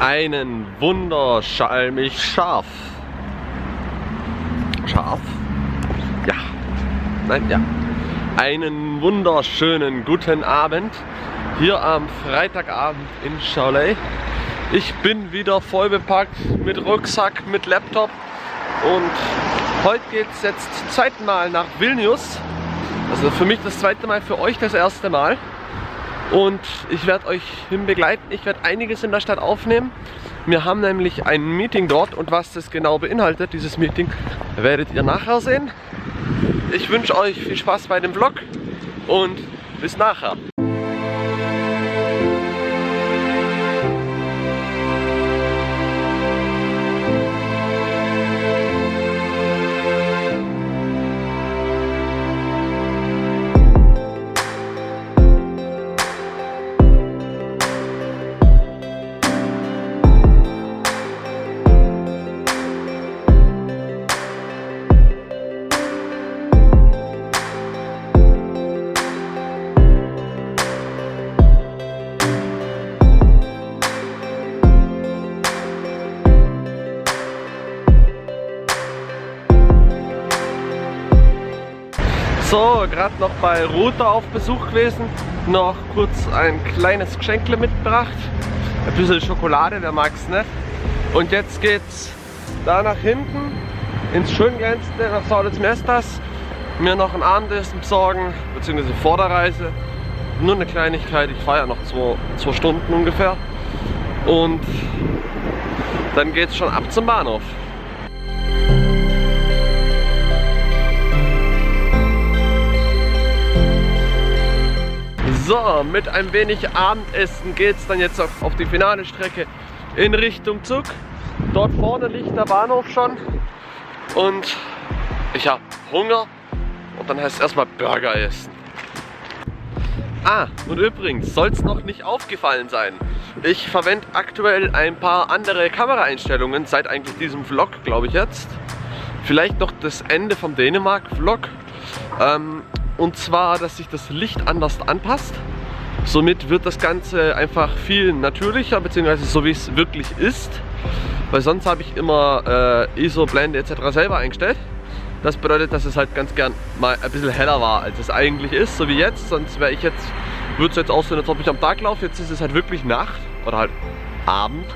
Einen wunderschalmig scharf. Scharf? Ja. Nein, ja. Einen wunderschönen guten Abend hier am Freitagabend in Cholet. Ich bin wieder voll bepackt mit Rucksack, mit Laptop und heute geht es jetzt zum zweiten Mal nach Vilnius. Also für mich das zweite Mal, für euch das erste Mal. Und ich werde euch hin begleiten. Ich werde einiges in der Stadt aufnehmen. Wir haben nämlich ein Meeting dort und was das genau beinhaltet, dieses Meeting, werdet ihr nachher sehen. Ich wünsche euch viel Spaß bei dem Vlog und bis nachher. So, gerade noch bei Ruther auf Besuch gewesen, noch kurz ein kleines Geschenkle mitgebracht, ein bisschen Schokolade, wer mag es nicht. Und jetzt geht's da nach hinten ins schön glänzende, nach Saulitz Mestas, mir noch ein Abendessen besorgen, beziehungsweise vor der Reise, nur eine Kleinigkeit, ich fahre ja noch zwei Stunden ungefähr und dann geht's schon ab zum Bahnhof. So, mit ein wenig Abendessen geht es dann jetzt auf die finale Strecke in Richtung Zug. Dort vorne liegt der Bahnhof schon und ich habe Hunger und dann heißt es erstmal Burger essen. Ah, und übrigens, soll es noch nicht aufgefallen sein, ich verwende aktuell ein paar andere Kameraeinstellungen seit eigentlich diesem Vlog, glaube ich jetzt. Vielleicht noch das Ende vom Dänemark-Vlog. Und zwar, dass sich das Licht anders anpasst. Somit wird das Ganze einfach viel natürlicher, beziehungsweise so wie es wirklich ist. Weil sonst habe ich immer ISO, Blende etc. selber eingestellt. Das bedeutet, dass es halt ganz gern mal ein bisschen heller war, als es eigentlich ist, so wie jetzt. Sonst würde es jetzt aussehen, als ob ich am Tag laufe. Jetzt ist es halt wirklich Nacht oder halt Abend.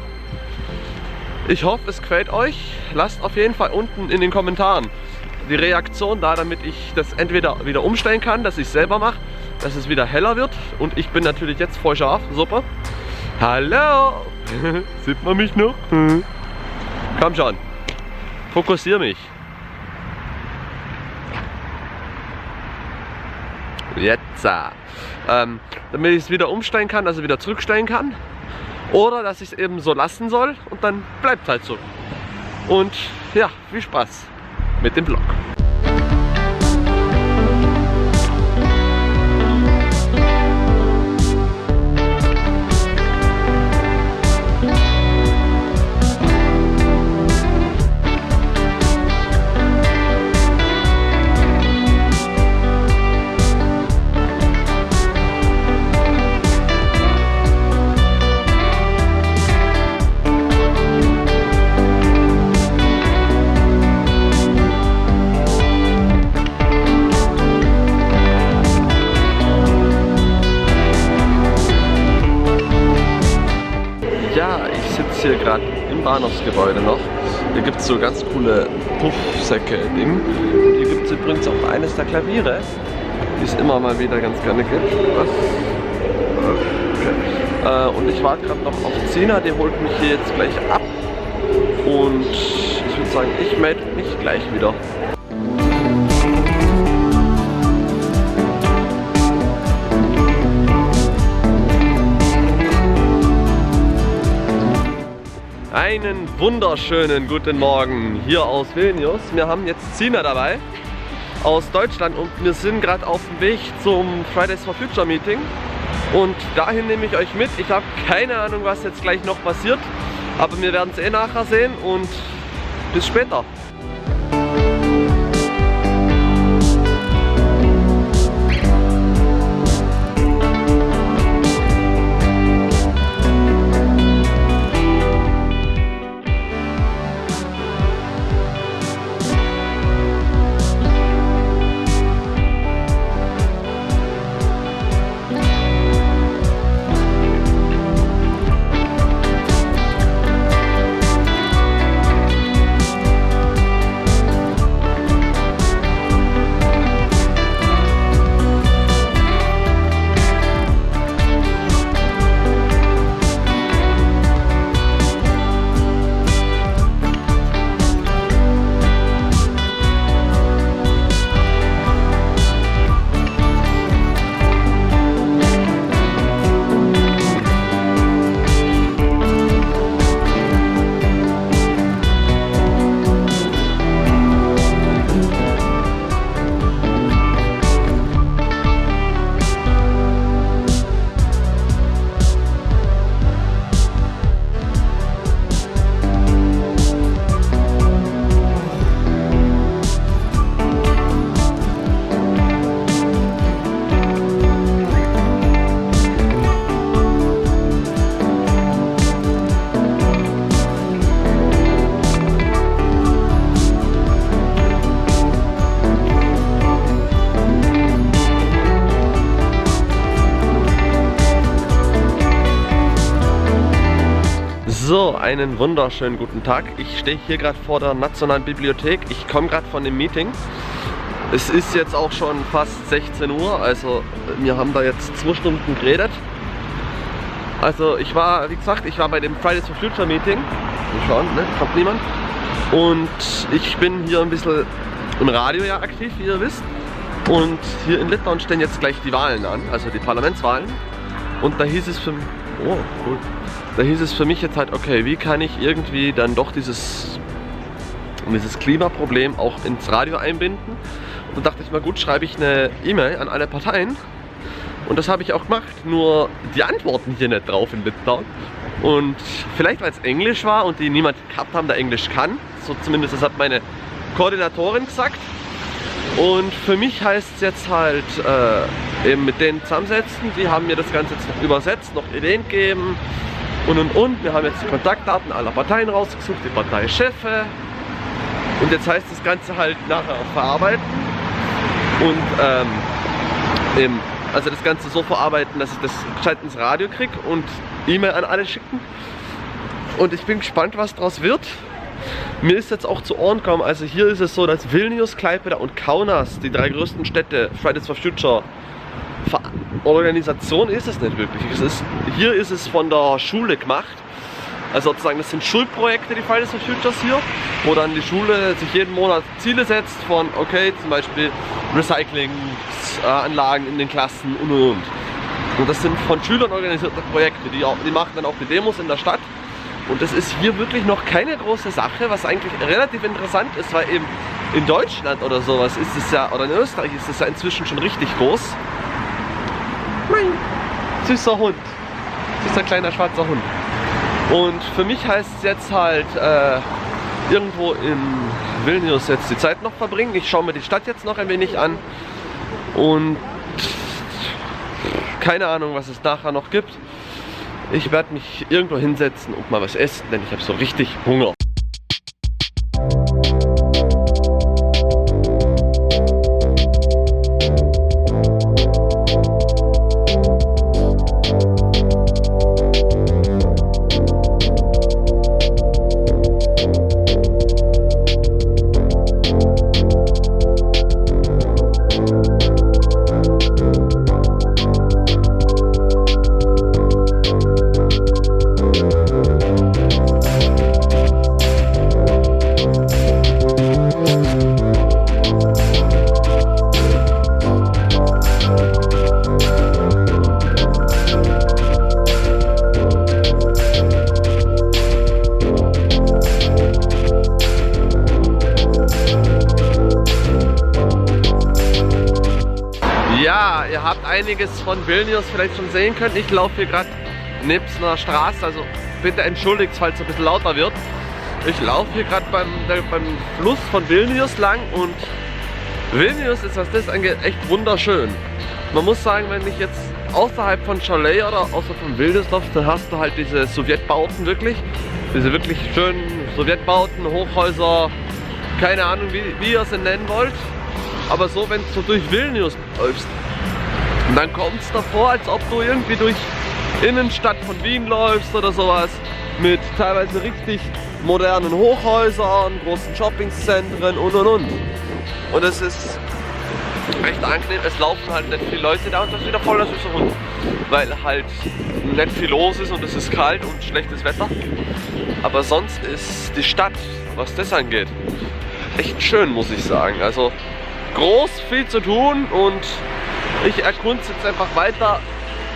Ich hoffe, es gefällt euch. Lasst auf jeden Fall unten in den Kommentaren die Reaktion da, damit ich das entweder wieder umstellen kann, dass ich es selber mache, dass es wieder heller wird. Und ich bin natürlich jetzt voll scharf. Super. Hallo! Sieht man mich noch? Komm schon. Fokussier mich. Jetzt. Damit ich es wieder umstellen kann, also wieder zurückstellen kann. Oder dass ich es eben so lassen soll und dann bleibt es halt so. Und ja, viel Spaß mit dem Vlog. Hier gerade im Bahnhofsgebäude noch. Hier gibt es so ganz coole Puffsäcke-Ding. Und hier gibt es übrigens auch eines der Klaviere, die es immer mal wieder ganz gerne gibt. Okay. Und ich warte gerade noch auf Zina, die holt mich hier jetzt gleich ab. Und ich würde sagen, ich melde mich gleich wieder. Einen wunderschönen guten Morgen hier aus Vilnius. Wir haben jetzt Zina dabei aus Deutschland und wir sind gerade auf dem Weg zum Fridays for Future Meeting. Und dahin nehme ich euch mit. Ich habe keine Ahnung, was jetzt gleich noch passiert, aber wir werden es eh nachher sehen und bis später. So, einen wunderschönen guten Tag. Ich stehe hier gerade vor der Nationalen Bibliothek. Ich komme gerade von dem Meeting. Es ist jetzt auch schon fast 16 Uhr, also wir haben da jetzt 2 Stunden geredet. Also ich war, wie gesagt, bei dem Fridays for Future Meeting. Mal schauen, ne? Kommt niemand. Und ich bin hier ein bisschen im Radio ja aktiv, wie ihr wisst. Und hier in Litauen stehen jetzt gleich die Wahlen an, also die Parlamentswahlen. Und da hieß es für mich, oh cool, da hieß es für mich jetzt halt, okay, wie kann ich irgendwie dann doch dieses Klimaproblem auch ins Radio einbinden? Und da dachte ich mal, gut, schreibe ich eine E-Mail an alle Parteien. Und das habe ich auch gemacht, nur die antworten hier nicht drauf in Litauen. Und vielleicht weil es Englisch war und die niemand gehabt haben, der Englisch kann. So zumindest, das hat meine Koordinatorin gesagt. Und für mich heißt es jetzt halt eben mit denen zusammensetzen. Die haben mir das Ganze jetzt noch übersetzt, noch Ideen gegeben und. Wir haben jetzt die Kontaktdaten aller Parteien rausgesucht, die Parteichefe. Und jetzt heißt das Ganze halt nachher verarbeiten. Und eben, also das Ganze so verarbeiten, dass ich das gescheit ins Radio kriege und E-Mail an alle schicken. Und ich bin gespannt, was daraus wird. Mir ist jetzt auch zu Ohren gekommen, also hier ist es so, dass Vilnius, Klaipėda und Kaunas, die 3 größten Städte, Fridays for Future Organisation ist es nicht wirklich. Hier ist es von der Schule gemacht. Also sozusagen, das sind Schulprojekte, die Fridays for Futures hier, wo dann die Schule sich jeden Monat Ziele setzt von, okay, zum Beispiel Recyclinganlagen in den Klassen und. Und das sind von Schülern organisierte Projekte, die machen dann auch die Demos in der Stadt. Und das ist hier wirklich noch keine große Sache, was eigentlich relativ interessant ist, weil eben in Deutschland oder sowas ist es ja, oder in Österreich ist es ja inzwischen schon richtig groß. Mein süßer Hund, süßer kleiner schwarzer Hund. Und für mich heißt es jetzt halt irgendwo in Vilnius jetzt die Zeit noch verbringen. Ich schaue mir die Stadt jetzt noch ein wenig an und keine Ahnung, was es nachher noch gibt. Ich werde mich irgendwo hinsetzen und mal was essen, denn ich habe so richtig Hunger. Ja, ihr habt einiges von Vilnius vielleicht schon sehen können. Ich laufe hier gerade neben einer Straße, also bitte entschuldigt, falls es ein bisschen lauter wird. Ich laufe hier gerade beim Fluss von Vilnius lang und Vilnius ist, was das angeht, echt wunderschön. Man muss sagen, wenn ich jetzt außerhalb von Šiauliai oder außer von Vilnius laufe, dann hast du halt diese Sowjetbauten wirklich. Diese wirklich schönen Sowjetbauten, Hochhäuser, keine Ahnung wie ihr sie nennen wollt. Aber so, wenn du durch Vilnius läufst, dann kommt es davor, als ob du irgendwie durch Innenstadt von Wien läufst oder sowas. Mit teilweise richtig modernen Hochhäusern, großen Shoppingzentren und. Und es ist echt angenehm. Es laufen halt nicht viele Leute da und das ist wieder voller süßer Hund. Weil halt nicht viel los ist und es ist kalt und schlechtes Wetter. Aber sonst ist die Stadt, was das angeht, echt schön, muss ich sagen. Also groß, viel zu tun und ich erkunde jetzt einfach weiter.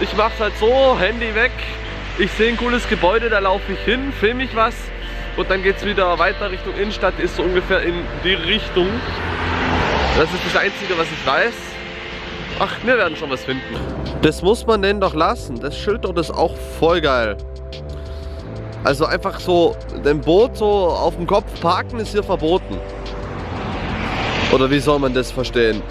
Ich mache es halt so, Handy weg, ich sehe ein cooles Gebäude, da laufe ich hin, filme ich was und dann geht es wieder weiter Richtung Innenstadt, ist so ungefähr in die Richtung. Das ist das Einzige, was ich weiß. Ach, wir werden schon was finden. Das muss man denn doch lassen, das Schild dort ist auch voll geil. Also einfach so, ein Boot so auf dem Kopf parken ist hier verboten. Oder wie soll man das verstehen?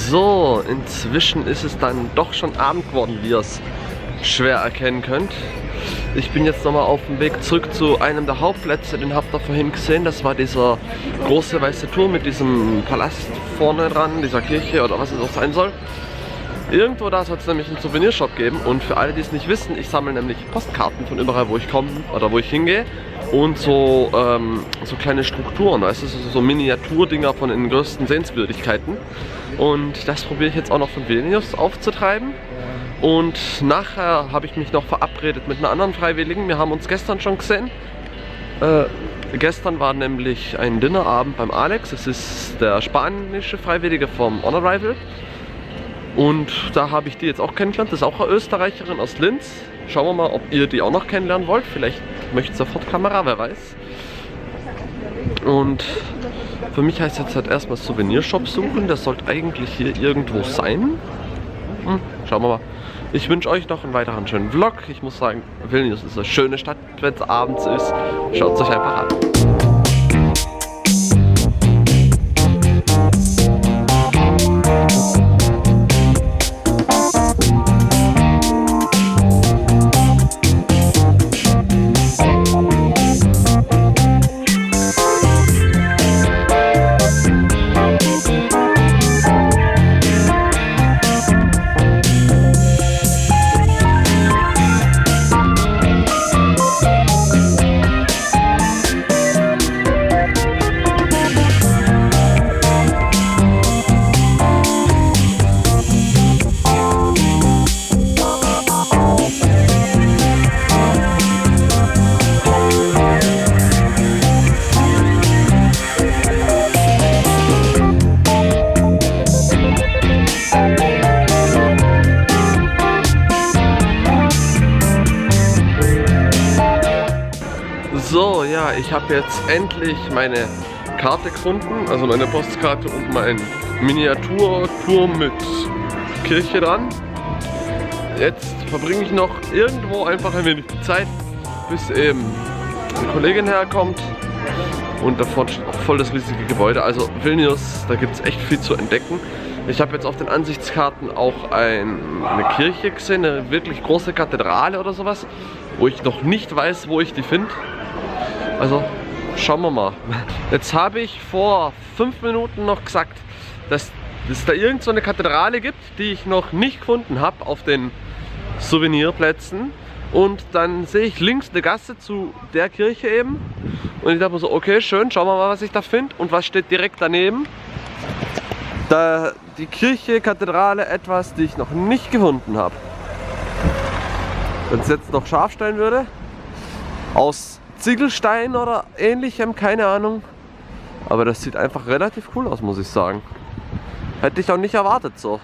So, inzwischen ist es dann doch schon Abend geworden, wie ihr es schwer erkennen könnt. Ich bin jetzt nochmal auf dem Weg zurück zu einem der Hauptplätze, den habt ihr vorhin gesehen. Das war dieser große weiße Turm mit diesem Palast vorne dran, dieser Kirche oder was es auch sein soll. Irgendwo da soll es nämlich einen Souvenirshop geben und für alle, die es nicht wissen, ich sammle nämlich Postkarten von überall, wo ich komme oder wo ich hingehe und so kleine Strukturen, weißt du, so Miniaturdinger von den größten Sehenswürdigkeiten und das probiere ich jetzt auch noch von Vilnius aufzutreiben und nachher habe ich mich noch verabredet mit einer anderen Freiwilligen, wir haben uns gestern schon gesehen. Gestern war nämlich ein Dinnerabend beim Alex, es ist der spanische Freiwillige vom On Arrival. Und da habe ich die jetzt auch kennengelernt. Das ist auch eine Österreicherin aus Linz. Schauen wir mal, ob ihr die auch noch kennenlernen wollt. Vielleicht möchte sofort Kamera, wer weiß. Und für mich heißt jetzt halt erstmal Souvenirshop suchen. Das sollte eigentlich hier irgendwo sein. Schauen wir mal. Ich wünsche euch noch einen weiteren schönen Vlog. Ich muss sagen, Vilnius ist eine schöne Stadt, wenn es abends ist. Schaut es euch einfach an. So, ja, ich habe jetzt endlich meine Karte gefunden, also meine Postkarte und mein Miniaturturm mit Kirche dran. Jetzt verbringe ich noch irgendwo einfach ein wenig Zeit, bis eben eine Kollegin herkommt und davor steht auch voll das riesige Gebäude. Also Vilnius, da gibt es echt viel zu entdecken. Ich habe jetzt auf den Ansichtskarten auch eine Kirche gesehen, eine wirklich große Kathedrale oder sowas, wo ich noch nicht weiß, wo ich die finde. Also schauen wir mal. Jetzt habe ich vor 5 Minuten noch gesagt, dass es da irgend so eine Kathedrale gibt, die ich noch nicht gefunden habe auf den Souvenirplätzen. Und dann sehe ich links eine Gasse zu der Kirche eben. Und ich dachte mir so, okay, schön, schauen wir mal, was ich da finde. Und was steht direkt daneben? Da die Kirche, Kathedrale, etwas, die ich noch nicht gefunden habe. Wenn es jetzt noch scharf stellen würde, aus Ziegelstein oder ähnlichem, keine Ahnung. Aber das sieht einfach relativ cool aus, muss ich sagen. Hätte ich auch nicht erwartet so.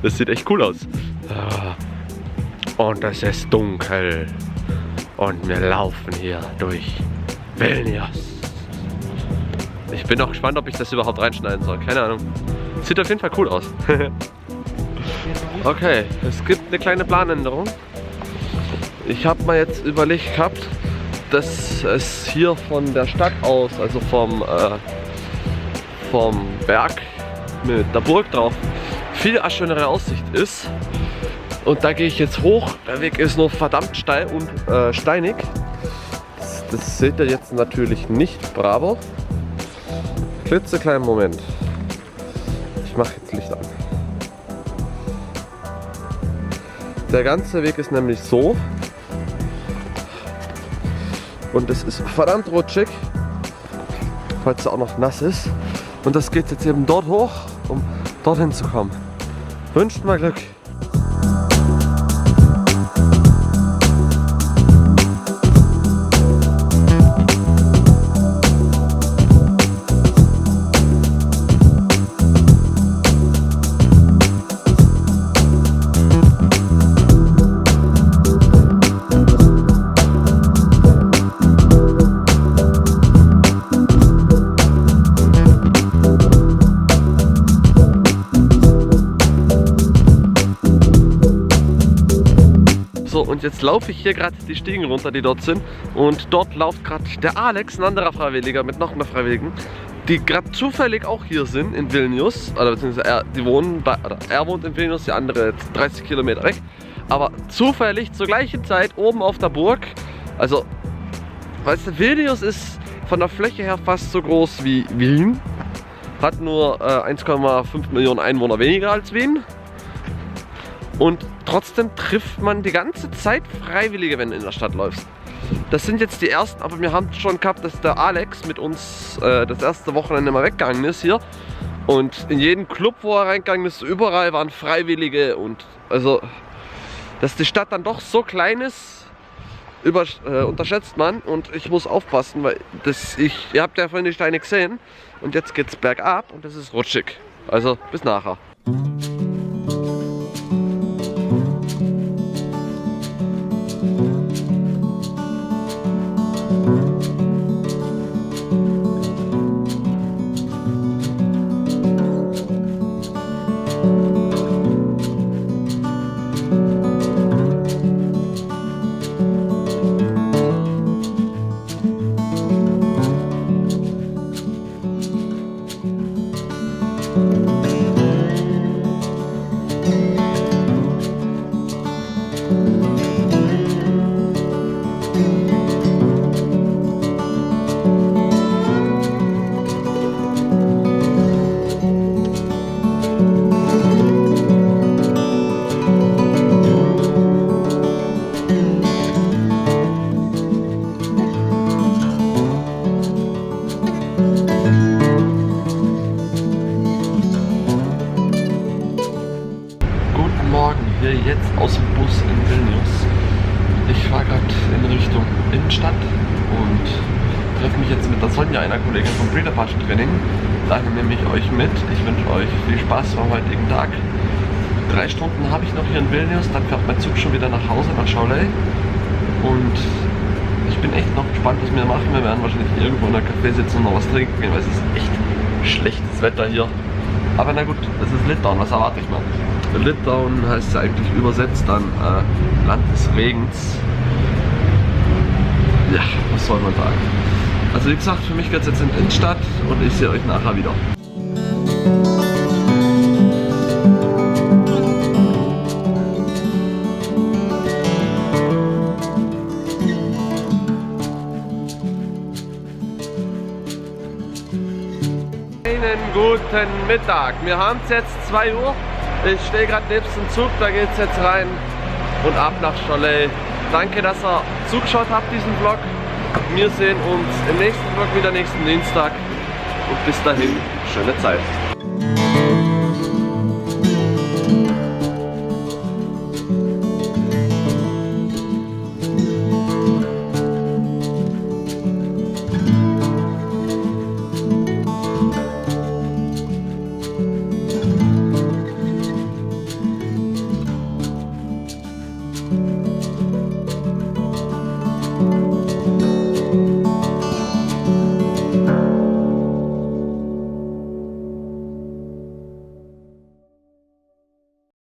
Das sieht echt cool aus. Und es ist dunkel. Und wir laufen hier durch Vilnius. Ich bin auch gespannt, ob ich das überhaupt reinschneiden soll. Keine Ahnung. Sieht auf jeden Fall cool aus. Okay, es gibt eine kleine Planänderung. Ich habe mal jetzt überlegt gehabt, dass es hier von der Stadt aus, also vom Berg mit der Burg drauf, viel schönere Aussicht ist. Und da gehe ich jetzt hoch. Der Weg ist noch verdammt steil und steinig. Das seht ihr jetzt natürlich nicht. Bravo. Klitzekleinen Moment. Ich mache jetzt Licht an. Der ganze Weg ist nämlich so. Und es ist verdammt rutschig. Falls es auch noch nass ist. Und das geht jetzt eben dort hoch, um dorthin zu kommen. Wünscht mal Glück. So, und jetzt laufe ich hier gerade die Stiegen runter, die dort sind. Und dort läuft gerade der Alex, ein anderer Freiwilliger mit noch mehr Freiwilligen, die gerade zufällig auch hier sind in Vilnius. Oder beziehungsweise er wohnt in Vilnius, die andere 30 Kilometer weg. Aber zufällig zur gleichen Zeit oben auf der Burg. Also, weißt du, Vilnius ist von der Fläche her fast so groß wie Wien. Hat nur 1,5 Millionen Einwohner weniger als Wien. Und trotzdem trifft man die ganze Zeit Freiwillige, wenn du in der Stadt läufst. Das sind jetzt die ersten, aber wir haben schon gehabt, dass der Alex mit uns das erste Wochenende mal weggegangen ist hier. Und in jedem Club, wo er reingegangen ist, überall waren Freiwillige. Und also, dass die Stadt dann doch so klein ist, unterschätzt man. Und ich muss aufpassen, weil ihr habt ja vorhin die Steine gesehen. Und jetzt geht's bergab und das ist rutschig. Also, bis nachher. Hier jetzt aus dem Bus in Vilnius. Ich fahre gerade in Richtung Innenstadt und treffe mich jetzt mit der Sonja, einer Kollegin vom Breeder Pasch Training. Daher nehme ich euch mit. Ich wünsche euch viel Spaß beim heutigen Tag. 3 Stunden habe ich noch hier in Vilnius, dann fährt mein Zug schon wieder nach Hause, nach Šiauliai. Und ich bin echt noch gespannt, was wir machen. Wir werden wahrscheinlich irgendwo in einem Café sitzen und noch was trinken gehen, weil es ist echt schlechtes Wetter hier. Aber na gut, das ist Litauen, was erwarte ich mal? Litauen heißt ja eigentlich übersetzt dann Land des Regens. Ja, was soll man sagen? Also wie gesagt, für mich geht es jetzt in die Innenstadt und ich sehe euch nachher wieder. Einen guten Mittag. Wir haben es jetzt 2 Uhr. Ich stehe gerade neben dem Zug, da geht es jetzt rein und ab nach Šiauliai. Danke, dass ihr zugeschaut habt, diesen Vlog. Wir sehen uns im nächsten Vlog wieder nächsten Dienstag und bis dahin, schöne Zeit.